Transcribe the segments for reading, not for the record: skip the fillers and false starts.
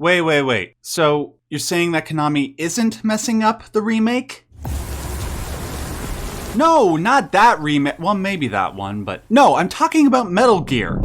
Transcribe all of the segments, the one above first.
Wait. So, you're saying that Konami isn't messing up the remake? No, not that remake. Well, maybe that one, but no, I'm talking about Metal Gear.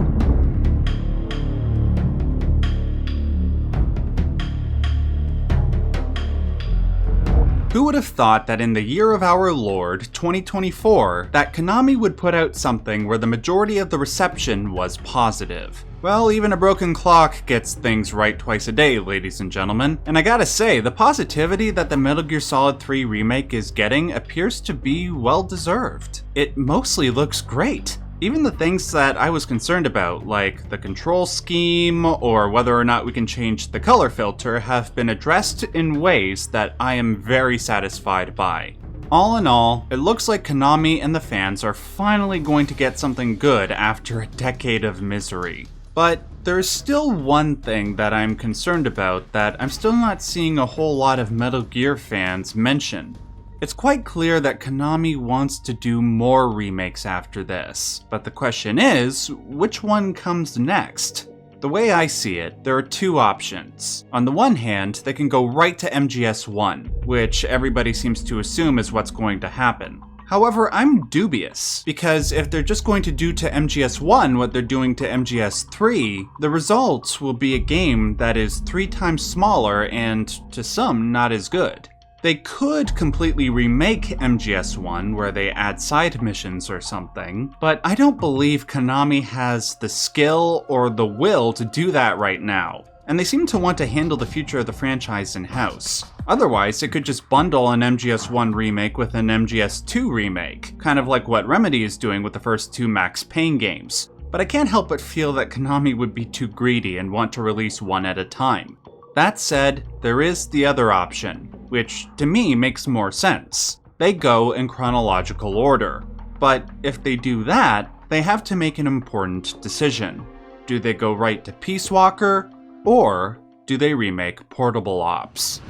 Who would have thought that in the year of our Lord, 2024, that Konami would put out something where the majority of the reception was positive? Well, even a broken clock gets things right twice a day, ladies and gentlemen. And I gotta say, the positivity that the Metal Gear Solid 3 remake is getting appears to be well deserved. It mostly looks great. Even the things that I was concerned about, like the control scheme or whether or not we can change the color filter, have been addressed in ways that I am very satisfied by. All in all, it looks like Konami and the fans are finally going to get something good after a decade of misery. But there's still one thing that I'm concerned about that I'm still not seeing a whole lot of Metal Gear fans mention. It's quite clear that Konami wants to do more remakes after this, but the question is, which one comes next? The way I see it, there are two options. On the one hand, they can go right to MGS1, which everybody seems to assume is what's going to happen. However, I'm dubious, because if they're just going to do to MGS1 what they're doing to MGS3, the result will be a game that is 3 times smaller and, to some, not as good. They could completely remake MGS1 where they add side missions or something, but I don't believe Konami has the skill or the will to do that right now. And they seem to want to handle the future of the franchise in-house. Otherwise, it could just bundle an MGS1 remake with an MGS2 remake, kind of like what Remedy is doing with the first 2 Max Payne games. But I can't help but feel that Konami would be too greedy and want to release one at a time. That said, there is the other option, which to me makes more sense. They go in chronological order. But if they do that, they have to make an important decision. Do they go right to Peace Walker, or do they remake Portable Ops?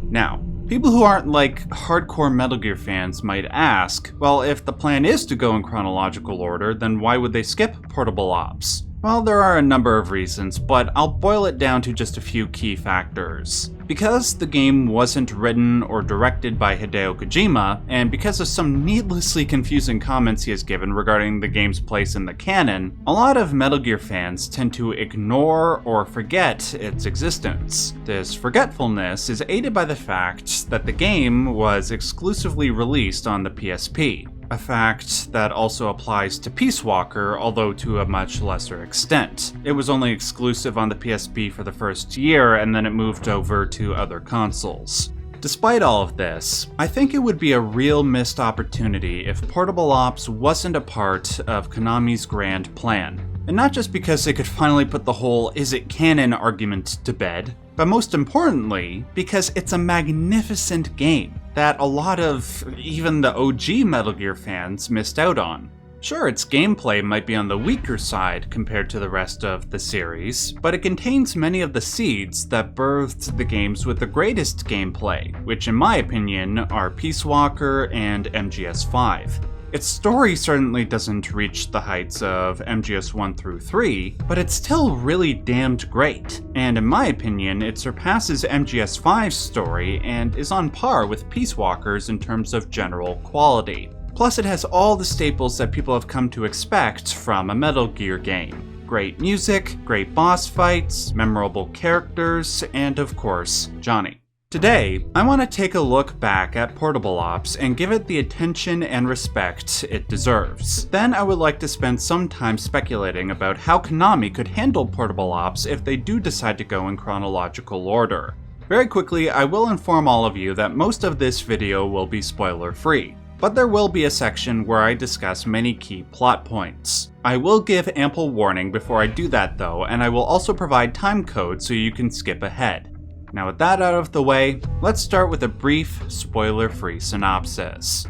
Now, people who aren't like hardcore Metal Gear fans might ask, well, if the plan is to go in chronological order, then why would they skip Portable Ops? Well, there are a number of reasons, but I'll boil it down to just a few key factors. Because the game wasn't written or directed by Hideo Kojima, and because of some needlessly confusing comments he has given regarding the game's place in the canon, a lot of Metal Gear fans tend to ignore or forget its existence. This forgetfulness is aided by the fact that the game was exclusively released on the PSP. A fact that also applies to Peace Walker, although to a much lesser extent. It was only exclusive on the PSP for the first year, and then it moved over to other consoles. Despite all of this, I think it would be a real missed opportunity if Portable Ops wasn't a part of Konami's grand plan. And not just because they could finally put the whole "is it canon" argument to bed, but most importantly, because it's a magnificent game that a lot of even the OG Metal Gear fans missed out on. Sure, its gameplay might be on the weaker side compared to the rest of the series, but it contains many of the seeds that birthed the games with the greatest gameplay, which in my opinion are Peace Walker and MGS5. Its story certainly doesn't reach the heights of MGS 1 through 3, but it's still really damned great, and in my opinion, it surpasses MGS 5's story and is on par with Peace Walker's in terms of general quality. Plus, it has all the staples that people have come to expect from a Metal Gear game. Great music, great boss fights, memorable characters, and of course, Johnny. Today, I want to take a look back at Portable Ops and give it the attention and respect it deserves. Then I would like to spend some time speculating about how Konami could handle Portable Ops if they do decide to go in chronological order. Very quickly, I will inform all of you that most of this video will be spoiler-free, but there will be a section where I discuss many key plot points. I will give ample warning before I do that though, and I will also provide time code so you can skip ahead. Now with that out of the way, let's start with a brief, spoiler-free synopsis.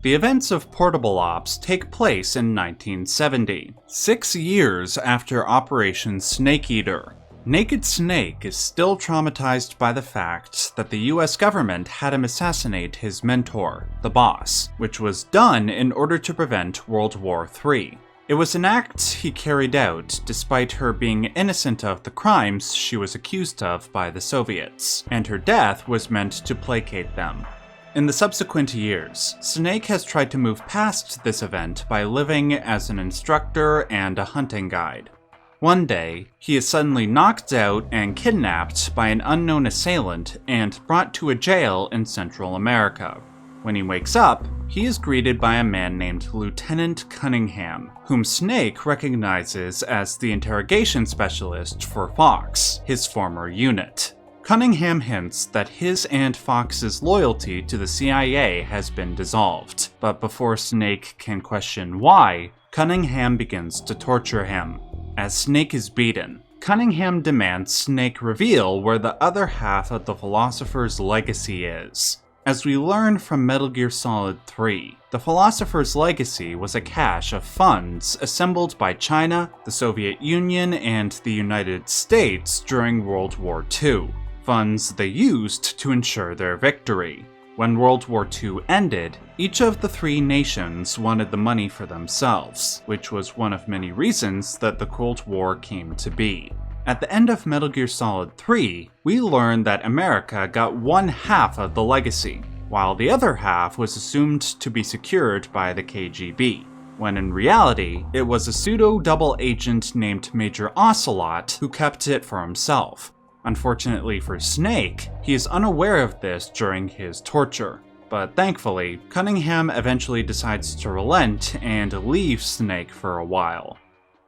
The events of Portable Ops take place in 1970, 6 years after Operation Snake Eater. Naked Snake is still traumatized by the fact that the US government had him assassinate his mentor, the boss, which was done in order to prevent World War III. It was an act he carried out despite her being innocent of the crimes she was accused of by the Soviets, and her death was meant to placate them. In the subsequent years, Snake has tried to move past this event by living as an instructor and a hunting guide. One day, he is suddenly knocked out and kidnapped by an unknown assailant and brought to a jail in Central America. When he wakes up, he is greeted by a man named Lieutenant Cunningham, whom Snake recognizes as the interrogation specialist for Fox, his former unit. Cunningham hints that his and Fox's loyalty to the CIA has been dissolved, but before Snake can question why, Cunningham begins to torture him. As Snake is beaten, Cunningham demands Snake reveal where the other half of the Philosopher's legacy is. As we learn from Metal Gear Solid 3, the Philosopher's Legacy was a cache of funds assembled by China, the Soviet Union, and the United States during World War II. Funds they used to ensure their victory. When World War II ended, each of the three nations wanted the money for themselves, which was one of many reasons that the Cold War came to be. At the end of Metal Gear Solid 3, we learn that America got one half of the legacy, while the other half was assumed to be secured by the KGB, when in reality, it was a pseudo-double agent named Major Ocelot who kept it for himself. Unfortunately for Snake, he is unaware of this during his torture. But thankfully, Cunningham eventually decides to relent and leave Snake for a while.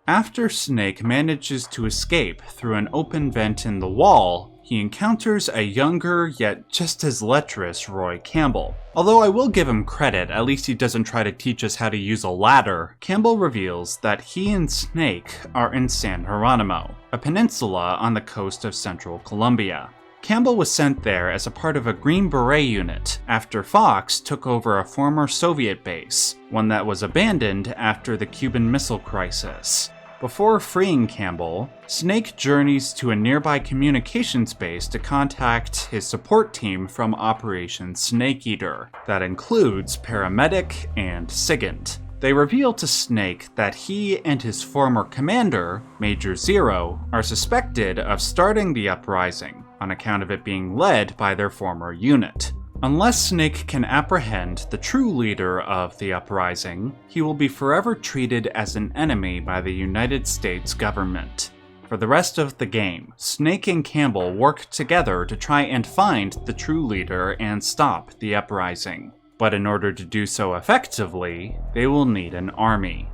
After Snake manages to escape through an open vent in the wall, he encounters a younger yet just as lecherous Roy Campbell. Although I will give him credit, at least he doesn't try to teach us how to use a ladder. Campbell reveals that he and Snake are in San Geronimo, a peninsula on the coast of central Colombia. Campbell was sent there as a part of a Green Beret unit after Fox took over a former Soviet base, one that was abandoned after the Cuban Missile Crisis. Before freeing Campbell, Snake journeys to a nearby communications base to contact his support team from Operation Snake Eater, that includes Paramedic and SIGINT. They reveal to Snake that he and his former commander, Major Zero, are suspected of starting the uprising, on account of it being led by their former unit. Unless Snake can apprehend the true leader of the uprising, he will be forever treated as an enemy by the United States government. For the rest of the game, Snake and Campbell work together to try and find the true leader and stop the uprising. But in order to do so effectively, they will need an army.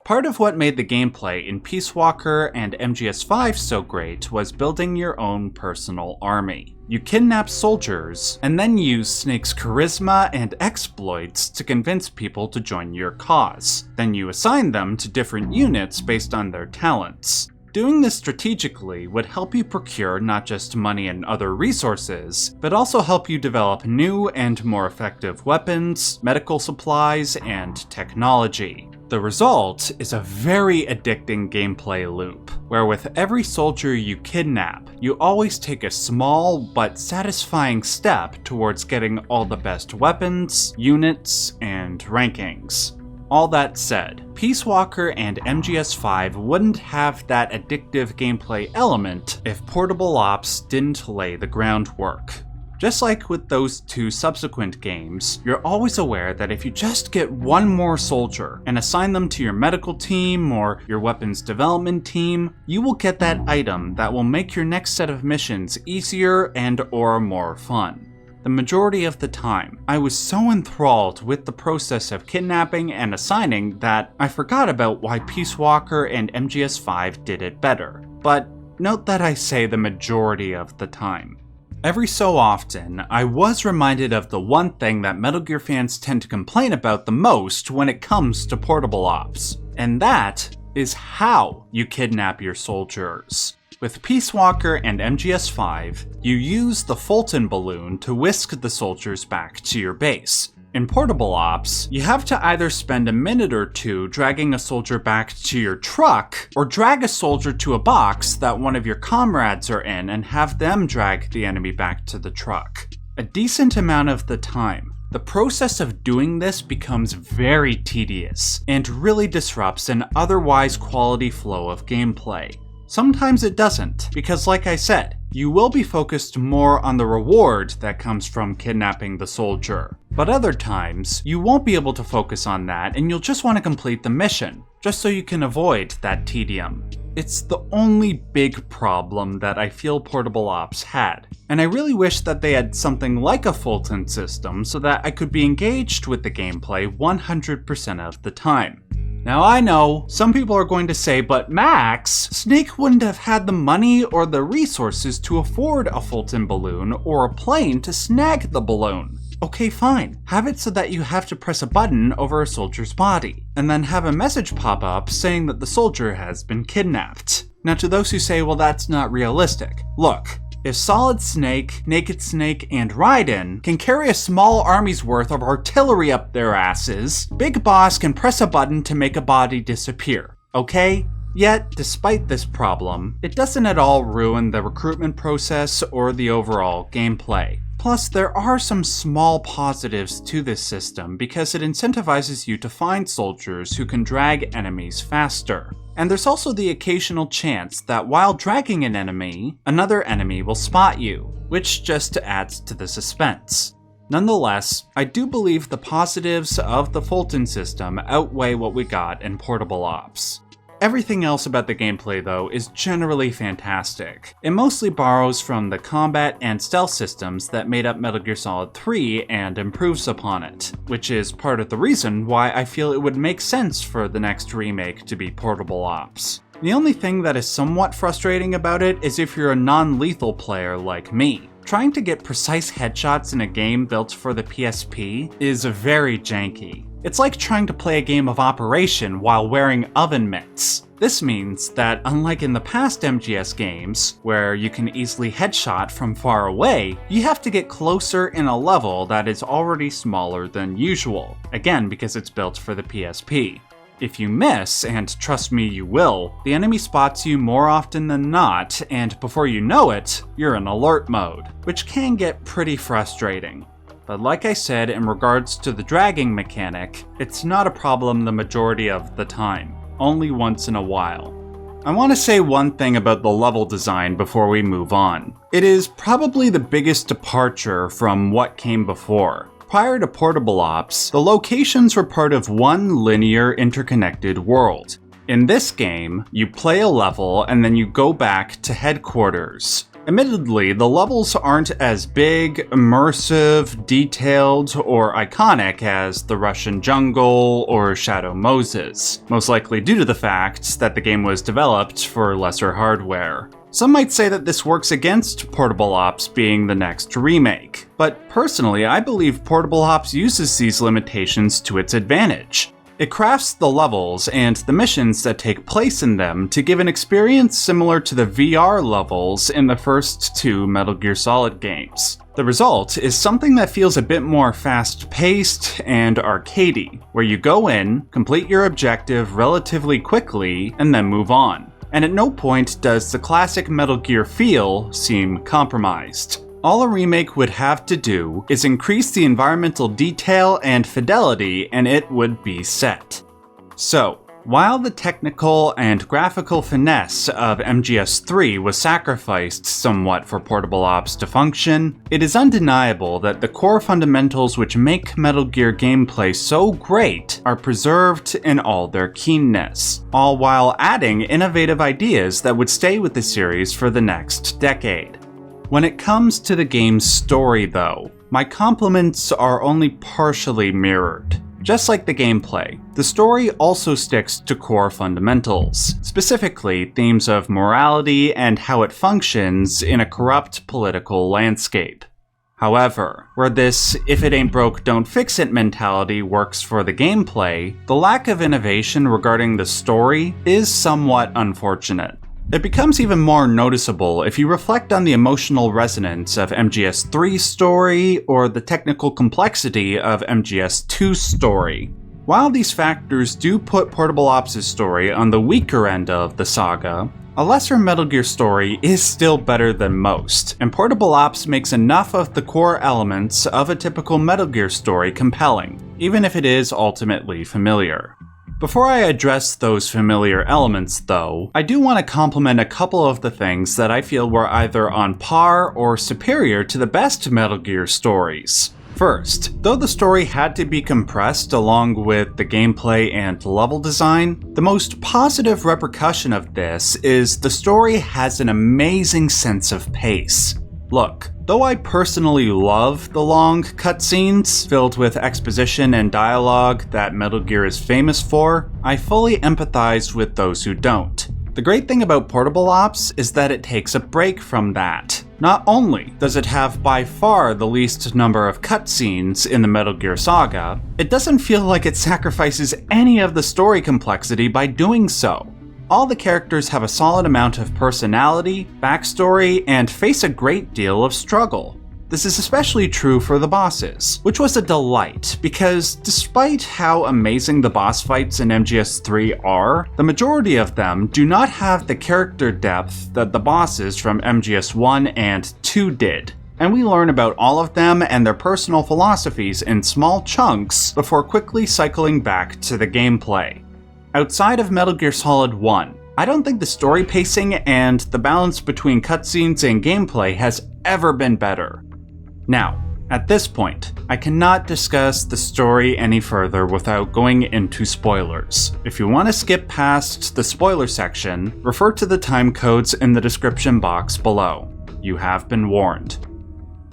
Part of what made the gameplay in Peace Walker and MGS5 so great was building your own personal army. You kidnap soldiers, and then use Snake's charisma and exploits to convince people to join your cause. Then you assign them to different units based on their talents. Doing this strategically would help you procure not just money and other resources, but also help you develop new and more effective weapons, medical supplies, and technology. The result is a very addicting gameplay loop, where with every soldier you kidnap, you always take a small but satisfying step towards getting all the best weapons, units, and rankings. All that said, Peace Walker and MGS5 wouldn't have that addictive gameplay element if Portable Ops didn't lay the groundwork. Just like with those two subsequent games, you're always aware that if you just get one more soldier and assign them to your medical team or your weapons development team, you will get that item that will make your next set of missions easier and/or more fun. The majority of the time, I was so enthralled with the process of kidnapping and assigning that I forgot about why Peace Walker and MGS5 did it better. But note that I say the majority of the time. Every so often, I was reminded of the one thing that Metal Gear fans tend to complain about the most when it comes to Portable Ops, and that is how you kidnap your soldiers. With Peace Walker and MGS5, you use the Fulton balloon to whisk the soldiers back to your base. In Portable Ops, you have to either spend a minute or two dragging a soldier back to your truck, or drag a soldier to a box that one of your comrades are in and have them drag the enemy back to the truck. A decent amount of the time, The process of doing this becomes very tedious and really disrupts an otherwise quality flow of gameplay. Sometimes it doesn't, because like I said, you will be focused more on the reward that comes from kidnapping the soldier. But other times, you won't be able to focus on that and you'll just want to complete the mission, just so you can avoid that tedium. It's the only big problem that I feel Portable Ops had, and I really wish that they had something like a Fulton system so that I could be engaged with the gameplay 100% of the time. Now I know, some people are going to say, but Max, Snake wouldn't have had the money or the resources to afford a Fulton balloon or a plane to snag the balloon. Okay, fine. Have it so that you have to press a button over a soldier's body, and then have a message pop up saying that the soldier has been kidnapped. Now to those who say, well, that's not realistic. Look, if Solid Snake, Naked Snake, and Raiden can carry a small army's worth of artillery up their asses, Big Boss can press a button to make a body disappear, okay? Yet, despite this problem, it doesn't at all ruin the recruitment process or the overall gameplay. Plus, there are some small positives to this system because it incentivizes you to find soldiers who can drag enemies faster. And there's also the occasional chance that while dragging an enemy, another enemy will spot you, which just adds to the suspense. Nonetheless, I do believe the positives of the Fulton system outweigh what we got in Portable Ops. Everything else about the gameplay, though, is generally fantastic. It mostly borrows from the combat and stealth systems that made up Metal Gear Solid 3 and improves upon it, which is part of the reason why I feel it would make sense for the next remake to be Portable Ops. The only thing that is somewhat frustrating about it is if you're a non-lethal player like me. Trying to get precise headshots in a game built for the PSP is very janky. It's like trying to play a game of Operation while wearing oven mitts. This means that unlike in the past MGS games, where you can easily headshot from far away, you have to get closer in a level that is already smaller than usual, again because it's built for the PSP. If you miss, and trust me you will, the enemy spots you more often than not, and before you know it, you're in alert mode, which can get pretty frustrating. But like I said, in regards to the dragging mechanic, it's not a problem the majority of the time, only once in a while. I want to say one thing about the level design before we move on. It is probably the biggest departure from what came before. Prior to Portable Ops, the locations were part of one linear interconnected world. In this game, you play a level and then you go back to headquarters. Admittedly, the levels aren't as big, immersive, detailed, or iconic as the Russian Jungle or Shadow Moses, most likely due to the fact that the game was developed for lesser hardware. Some might say that this works against Portable Ops being the next remake, but personally I believe Portable Ops uses these limitations to its advantage. It crafts the levels and the missions that take place in them to give an experience similar to the VR levels in the first two Metal Gear Solid games. The result is something that feels a bit more fast-paced and arcadey, where you go in, complete your objective relatively quickly, and then move on. And at no point does the classic Metal Gear feel seem compromised. All a remake would have to do is increase the environmental detail and fidelity and it would be set. So, while the technical and graphical finesse of MGS3 was sacrificed somewhat for Portable Ops to function, it is undeniable that the core fundamentals which make Metal Gear gameplay so great are preserved in all their keenness, all while adding innovative ideas that would stay with the series for the next decade. When it comes to the game's story though, my compliments are only partially mirrored. Just like the gameplay, the story also sticks to core fundamentals, specifically themes of morality and how it functions in a corrupt political landscape. However, where this if it ain't broke don't fix it mentality works for the gameplay, the lack of innovation regarding the story is somewhat unfortunate. It becomes even more noticeable if you reflect on the emotional resonance of MGS3's story or the technical complexity of MGS2's story. While these factors do put Portable Ops' story on the weaker end of the saga, A lesser Metal Gear story is still better than most, and Portable Ops makes enough of the core elements of a typical Metal Gear story compelling, even if it is ultimately familiar. Before I address those familiar elements, though, I do want to compliment a couple of the things that I feel were either on par or superior to the best Metal Gear stories. First, though the story had to be compressed along with the gameplay and level design, the most positive repercussion of this is the story has an amazing sense of pace. Look, though I personally love the long cutscenes filled with exposition and dialogue that Metal Gear is famous for, I fully empathize with those who don't. The great thing about Portable Ops is that it takes a break from that. Not only does it have by far the least number of cutscenes in the Metal Gear saga, it doesn't feel like it sacrifices any of the story complexity by doing so. All the characters have a solid amount of personality, backstory, and face a great deal of struggle. This is especially true for the bosses, which was a delight, because despite how amazing the boss fights in MGS3 are, the majority of them do not have the character depth that the bosses from MGS1 and 2 did. And we learn about all of them and their personal philosophies in small chunks before quickly cycling back to the gameplay. Outside of Metal Gear Solid 1, I don't think the story pacing and the balance between cutscenes and gameplay has ever been better. Now, at this point, I cannot discuss the story any further without going into spoilers. If you want to skip past the spoiler section, refer to the time codes in the description box below. You have been warned.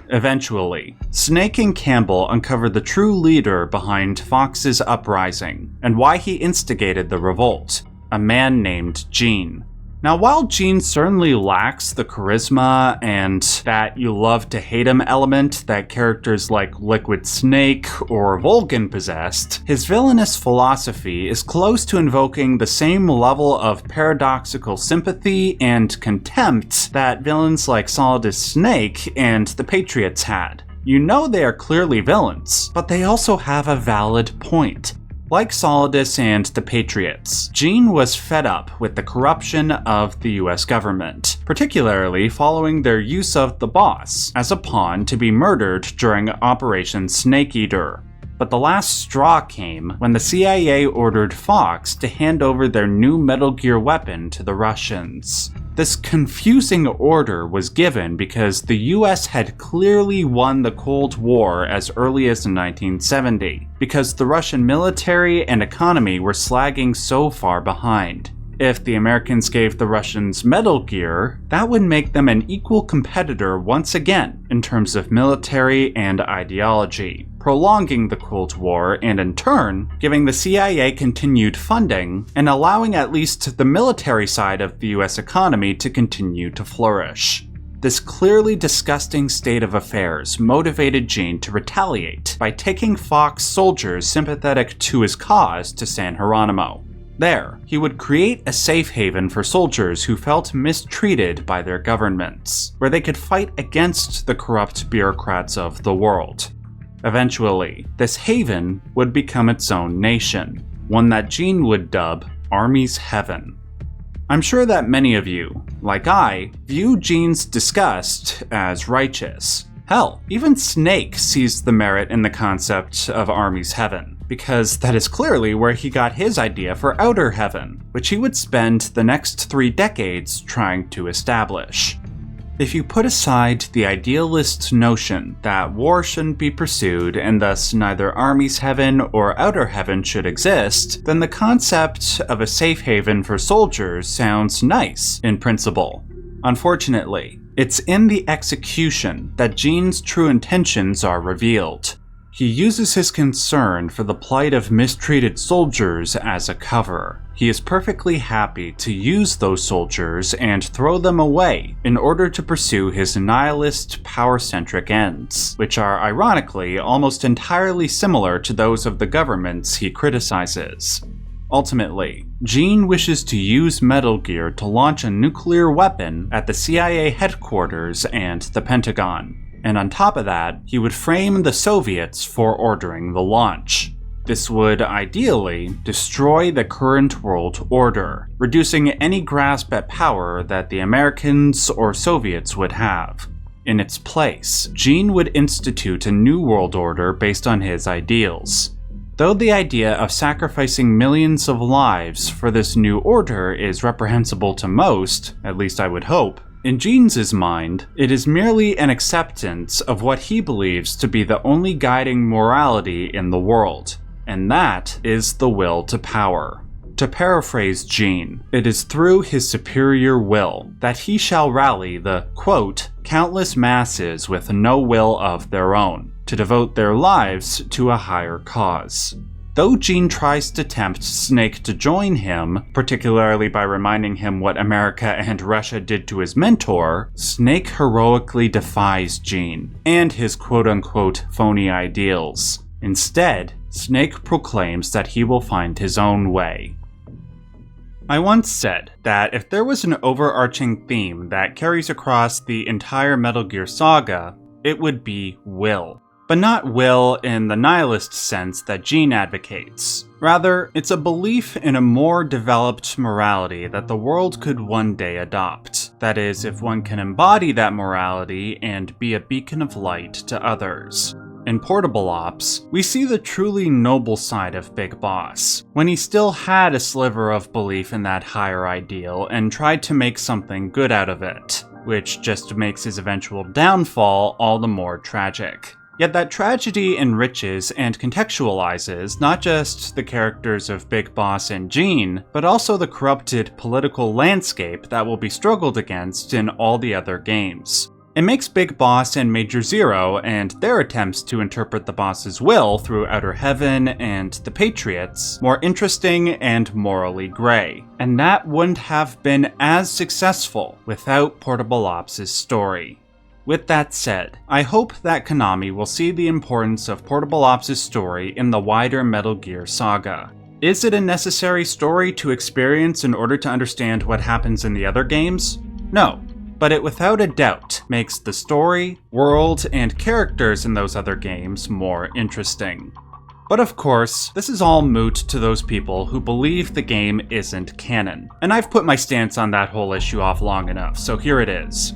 Eventually, Snake and Campbell uncover the true leader behind Fox's uprising, and why he instigated the revolt, a man named Gene. Now, while Gene certainly lacks the charisma and that you love to hate him element that characters like Liquid Snake or Volgin possessed, his villainous philosophy is close to invoking the same level of paradoxical sympathy and contempt that villains like Solidus Snake and the Patriots had. You know they are clearly villains, but they also have a valid point. Like Solidus and the Patriots, Gene was fed up with the corruption of the US government, particularly following their use of the boss as a pawn to be murdered during Operation Snake Eater. But the last straw came when the CIA ordered Fox to hand over their new Metal Gear weapon to the Russians. This confusing order was given because the US had clearly won the Cold War as early as 1970, because the Russian military and economy were slagging so far behind. If the Americans gave the Russians Metal Gear, that would make them an equal competitor once again in terms of military and ideology, prolonging the Cold War and in turn giving the CIA continued funding and allowing at least the military side of the US economy to continue to flourish. This clearly disgusting state of affairs motivated Gene to retaliate by taking Fox soldiers sympathetic to his cause to San Geronimo. There, he would create a safe haven for soldiers who felt mistreated by their governments, where they could fight against the corrupt bureaucrats of the world. Eventually, this haven would become its own nation, one that Gene would dub Army's Heaven. I'm sure that many of you, like I, view Gene's disgust as righteous. Hell, even Snake sees the merit in the concept of Army's Heaven, because that is clearly where he got his idea for Outer Heaven, which he would spend the next 3 decades trying to establish. If you put aside the idealist notion that war shouldn't be pursued and thus neither Army's Heaven or Outer Heaven should exist, then the concept of a safe haven for soldiers sounds nice in principle. Unfortunately, it's in the execution that Gene's true intentions are revealed. He uses his concern for the plight of mistreated soldiers as a cover. He is perfectly happy to use those soldiers and throw them away in order to pursue his nihilist, power-centric ends, which are ironically almost entirely similar to those of the governments he criticizes. Ultimately, Gene wishes to use Metal Gear to launch a nuclear weapon at the CIA headquarters and the Pentagon. And on top of that, he would frame the Soviets for ordering the launch. This would, ideally, destroy the current world order, reducing any grasp at power that the Americans or Soviets would have. In its place, Gene would institute a new world order based on his ideals. Though the idea of sacrificing millions of lives for this new order is reprehensible to most, at least I would hope, in Gene's mind, it is merely an acceptance of what he believes to be the only guiding morality in the world, and that is the will to power. To paraphrase Gene, it is through his superior will that he shall rally the, quote, countless masses with no will of their own, to devote their lives to a higher cause. Though Gene tries to tempt Snake to join him, particularly by reminding him what America and Russia did to his mentor, Snake heroically defies Gene and his quote-unquote phony ideals. Instead, Snake proclaims that he will find his own way. I once said that if there was an overarching theme that carries across the entire Metal Gear Saga, it would be will. But not will in the nihilist sense that Gene advocates. Rather, it's a belief in a more developed morality that the world could one day adopt. That is, if one can embody that morality and be a beacon of light to others. In Portable Ops, we see the truly noble side of Big Boss, when he still had a sliver of belief in that higher ideal and tried to make something good out of it, which just makes his eventual downfall all the more tragic. Yet that tragedy enriches and contextualizes not just the characters of Big Boss and Gene, but also the corrupted political landscape that will be struggled against in all the other games. It makes Big Boss and Major Zero and their attempts to interpret the boss's will through Outer Heaven and the Patriots more interesting and morally gray. And that wouldn't have been as successful without Portable Ops' story. With that said, I hope that Konami will see the importance of Portable Ops' story in the wider Metal Gear saga. Is it a necessary story to experience in order to understand what happens in the other games? No. But it without a doubt makes the story, world, and characters in those other games more interesting. But of course, this is all moot to those people who believe the game isn't canon. And I've put my stance on that whole issue off long enough, so here it is.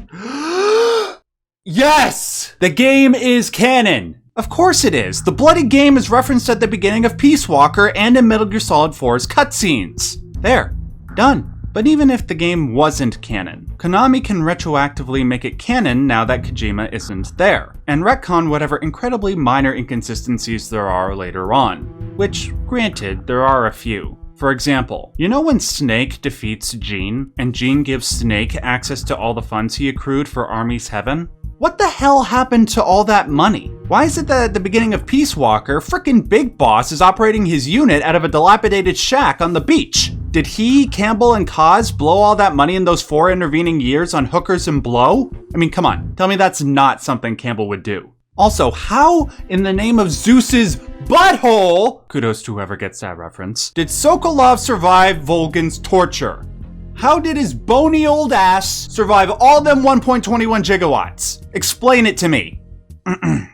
Yes! The game is canon! Of course it is! The bloody game is referenced at the beginning of Peace Walker and in Metal Gear Solid 4's cutscenes. There. Done. But even if the game wasn't canon, Konami can retroactively make it canon now that Kojima isn't there, and retcon whatever incredibly minor inconsistencies there are later on. Which, granted, there are a few. For example, you know when Snake defeats Gene, and Gene gives Snake access to all the funds he accrued for Army's Heaven? What the hell happened to all that money? Why is it that at the beginning of Peace Walker, frickin' Big Boss is operating his unit out of a dilapidated shack on the beach? Did he, Campbell, and Kaz blow all that money in those 4 intervening years on hookers and blow? I mean, come on, tell me that's not something Campbell would do. Also, how in the name of Zeus's butthole, kudos to whoever gets that reference, did Sokolov survive Volgan's torture? How did his bony old ass survive all them 1.21 gigawatts? Explain it to me.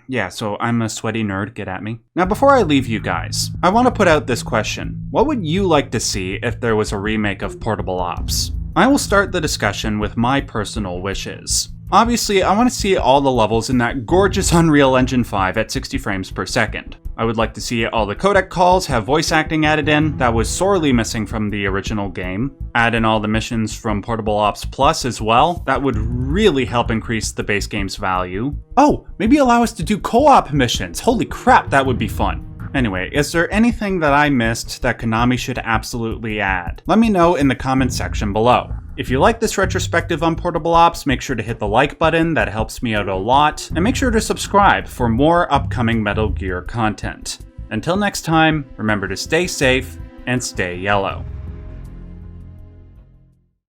Yeah, so I'm a sweaty nerd, get at me. Now before I leave you guys, I want to put out this question. What would you like to see if there was a remake of Portable Ops? I will start the discussion with my personal wishes. Obviously, I want to see all the levels in that gorgeous Unreal Engine 5 at 60 frames per second. I would like to see all the codec calls have voice acting added in, that was sorely missing from the original game. Add in all the missions from Portable Ops Plus as well, that would really help increase the base game's value. Oh, maybe allow us to do co-op missions, holy crap, that would be fun. Anyway, is there anything that I missed that Konami should absolutely add? Let me know in the comments section below. If you like this retrospective on Portable Ops, make sure to hit the like button, that helps me out a lot, and make sure to subscribe for more upcoming Metal Gear content. Until next time, remember to stay safe and stay yellow.